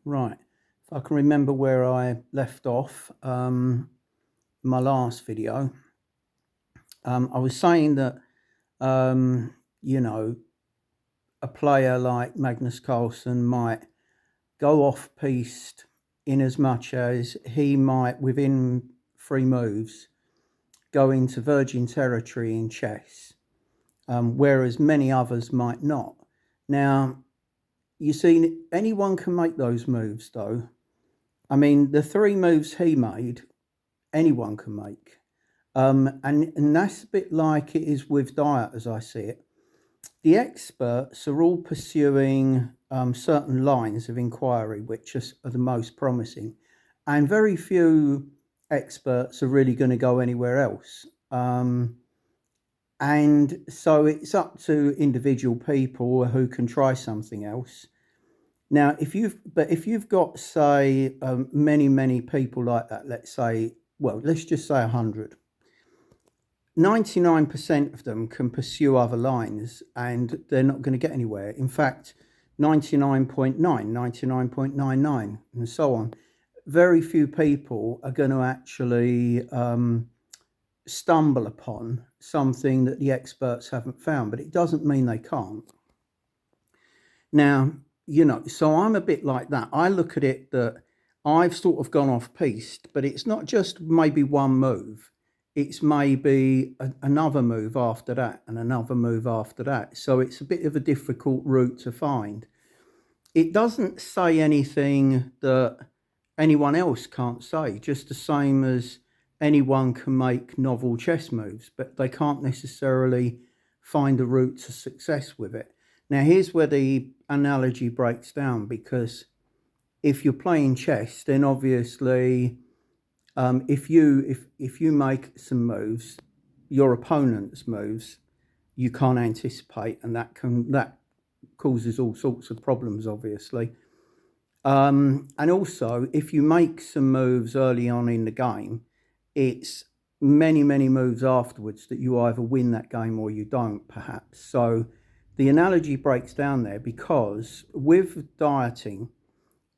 Right. If I can remember where I left off, my last video, I was saying that, you know, a player like Magnus Carlsen might go off piste in as much as he might, within 3 moves, go into virgin territory in chess, whereas many others might not. Now, you see, anyone can make those moves, though. I mean, the 3 moves he made, anyone can make. And that's a bit like it is with diet, as I see it. The experts are all pursuing certain lines of inquiry, which are the most promising, and very few experts are really going to go anywhere else. And so it's up to individual people who can try something else. Now, if you've got, say, many people like that, let's just say 100. 99% of them can pursue other lines and they're not going to get anywhere. In fact, 99.9, 99.99, and so on. Very few people are going to actually stumble upon something that the experts haven't found, but it doesn't mean they can't. Now, so I'm a bit like that. I look at it that I've sort of gone off piste, but it's not just maybe one move. It's maybe another move after that and another move after that. So it's a bit of a difficult route to find. It doesn't say anything that anyone else can't say, just the same as anyone can make novel chess moves, but they can't necessarily find a route to success with it. Now, here's where the analogy breaks down, because if you're playing chess, then obviously if you make some moves, your opponent's moves, you can't anticipate, and that causes all sorts of problems, obviously. And also, if you make some moves early on in the game, it's many moves afterwards that you either win that game or you don't, perhaps. So the analogy breaks down there, because with dieting,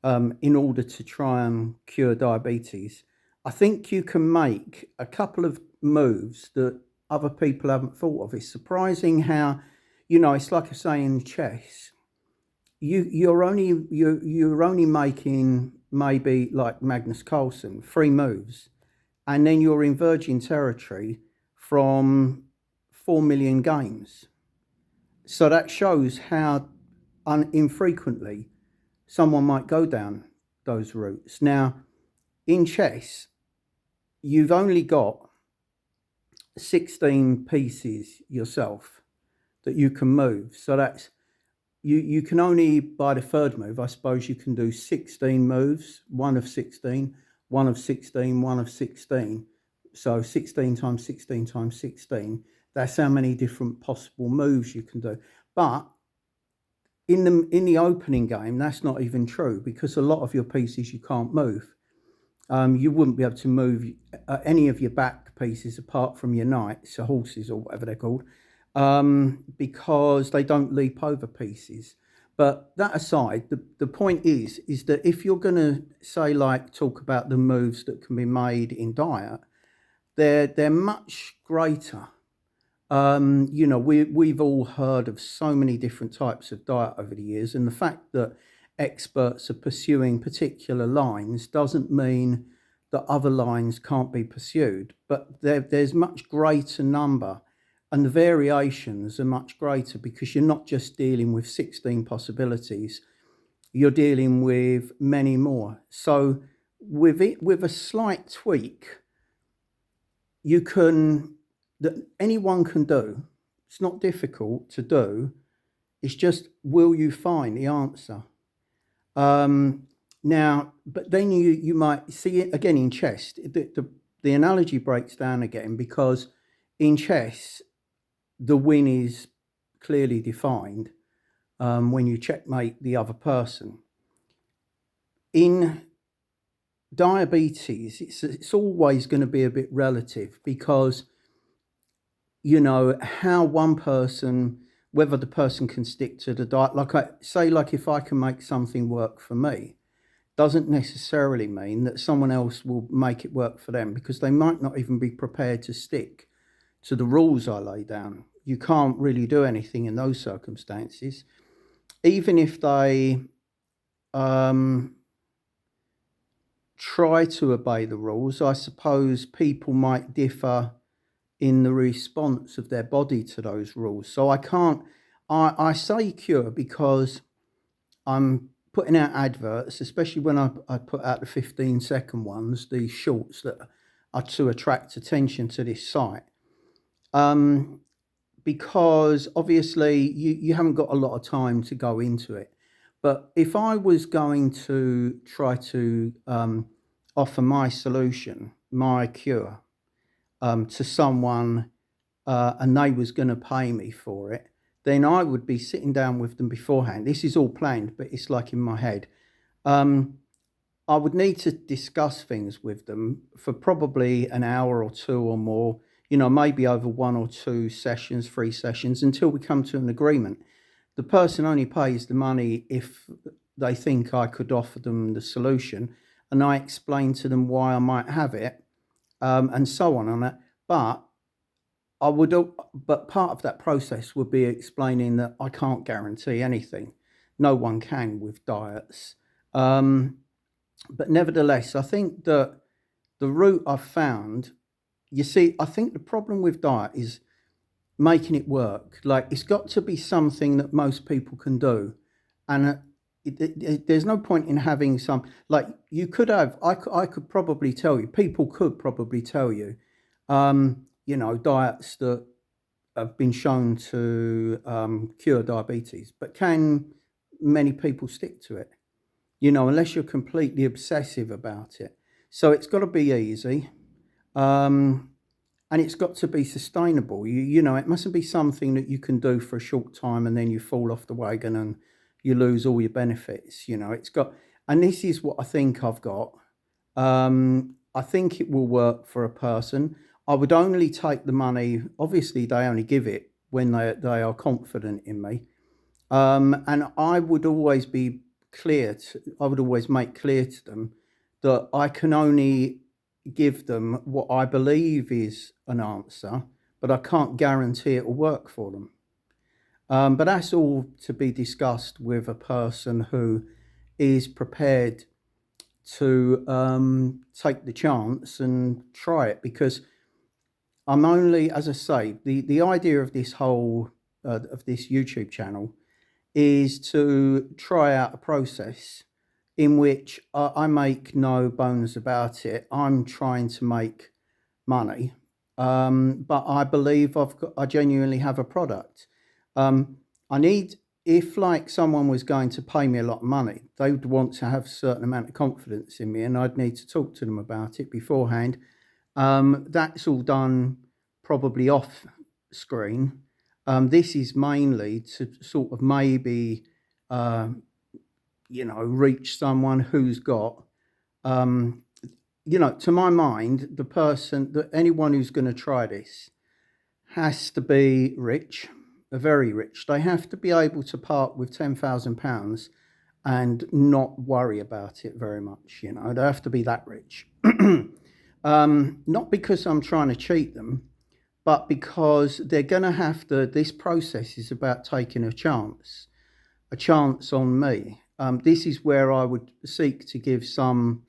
in order to try and cure diabetes, I think you can make a couple of moves that other people haven't thought of. It's surprising how, it's like I say in chess, you're only making, maybe like Magnus Carlsen, 3 moves, and then you're in virgin territory from 4 million games. So that shows how infrequently someone might go down those routes. Now, in chess, you've only got 16 pieces yourself that you can move. So that's, you can only, by the 3rd move, I suppose you can do 16 moves, 1 of 16, 1 of 16, 1 of 16. So 16 times 16 times 16, that's how many different possible moves you can do. But in the opening game, that's not even true, because a lot of your pieces you can't move. You wouldn't be able to move any of your back pieces apart from your knights, or horses, or whatever they're called, because they don't leap over pieces. But that aside, the point is that if you're going to say, like, talk about the moves that can be made in diet, they're much greater. We've all heard of so many different types of diet over the years, and the fact that experts are pursuing particular lines doesn't mean that other lines can't be pursued, but there's much greater number, and the variations are much greater, because you're not just dealing with 16 possibilities, you're dealing with many more. So with a slight tweak, that anyone can do. It's not difficult to do. It's just, will you find the answer? Now, but then you might see it again in chess. The analogy breaks down again, because in chess, the win is clearly defined when you checkmate the other person. In diabetes, it's always going to be a bit relative, because how one person whether the person can stick to the diet. Like I say, like if I can make something work for me, doesn't necessarily mean that someone else will make it work for them, because they might not even be prepared to stick to the rules I lay down. You can't really do anything in those circumstances. Even if they try to obey the rules, I suppose people might differ in the response of their body to those rules. So I say cure because I'm putting out adverts, especially when I put out the 15-second ones, these shorts that are to attract attention to this site. Because obviously you haven't got a lot of time to go into it. But if I was going to try to offer my solution, my cure, to someone, and they was going to pay me for it, then I would be sitting down with them beforehand. This is all planned, but it's like in my head. I would need to discuss things with them for probably an hour or two or more, maybe over 1 or 2 sessions, 3 sessions, until we come to an agreement. The person only pays the money if they think I could offer them the solution, and I explain to them why I might have it, and so on it. But part of that process would be explaining that I can't guarantee anything. No one can with diets. But nevertheless, I think that the route I've found, you see, I think the problem with diet is making it work. Like, it's got to be something that most people can do. And there's no point in having some, like you could have, I could probably tell you, people could probably tell you, diets that have been shown to cure diabetes, but can many people stick to it? Unless you're completely obsessive about it. So it's got to be easy, and it's got to be sustainable. It mustn't be something that you can do for a short time and then you fall off the wagon and you lose all your benefits. And this is what I think I've got. I think it will work for a person. I would only take the money. Obviously, they only give it when they are confident in me. And I would always be I would always make clear to them that I can only give them what I believe is an answer, but I can't guarantee it will work for them. But that's all to be discussed with a person who is prepared to take the chance and try it, because I'm only, as I say, the idea of this whole of this YouTube channel is to try out a process in which I make no bones about it. I'm trying to make money, but I believe I genuinely have a product. If like someone was going to pay me a lot of money, they would want to have a certain amount of confidence in me, and I'd need to talk to them about it beforehand. That's all done probably off screen. This is mainly to sort of maybe, reach someone who's got, to my mind, anyone who's going to try this has to be rich, very rich. They have to be able to part with £10,000 and not worry about it very much. They have to be that rich. Not because I'm trying to cheat them, but because they're going to have to. This process is about taking a chance on me. This is where I would seek to give some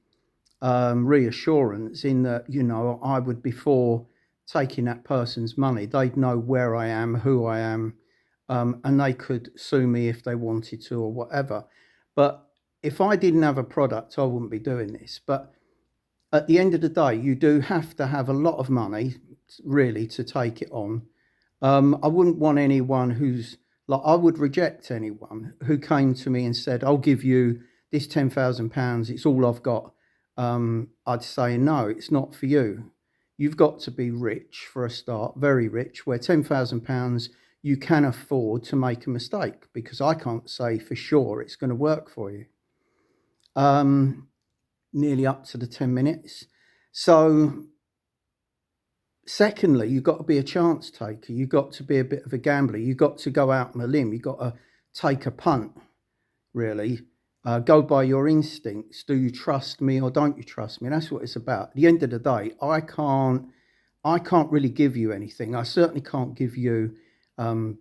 reassurance in that, I would, before taking that person's money, they'd know where I am, who I am, and they could sue me if they wanted to or whatever. But if I didn't have a product, I wouldn't be doing this. But at the end of the day, you do have to have a lot of money, really, to take it on. I wouldn't want anyone I would reject anyone who came to me and said, I'll give you this £10,000, it's all I've got. I'd say, no, it's not for you. You've got to be rich for a start, very rich, where £10,000 you can afford to make a mistake, because I can't say for sure it's going to work for you. Nearly up to the 10 minutes. So Secondly, you've got to be a chance taker. You've got to be a bit of a gambler. You've got to go out on a limb. You've got to take a punt, really. Go by your instincts. Do you trust me or don't you trust me? That's what it's about. At the end of the day, I can't really give you anything. I certainly can't give you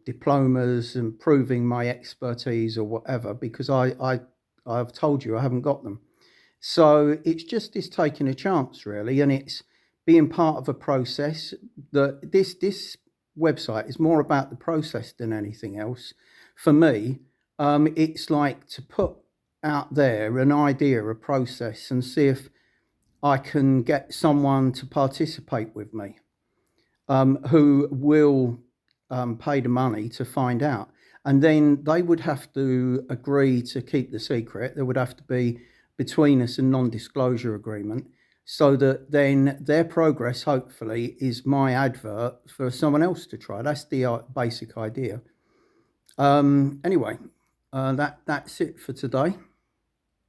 diplomas and proving my expertise or whatever, because I've told you I haven't got them. So it's taking a chance, really, and it's being part of a process. That this website is more about the process than anything else. For me, it's like to put out there an idea, a process, and see if I can get someone to participate with me, who will pay the money to find out. And then they would have to agree to keep the secret. There would have to be between us a non-disclosure agreement, so that then their progress, hopefully, is my advert for someone else to try. That's the basic idea. Anyway, that's it for today.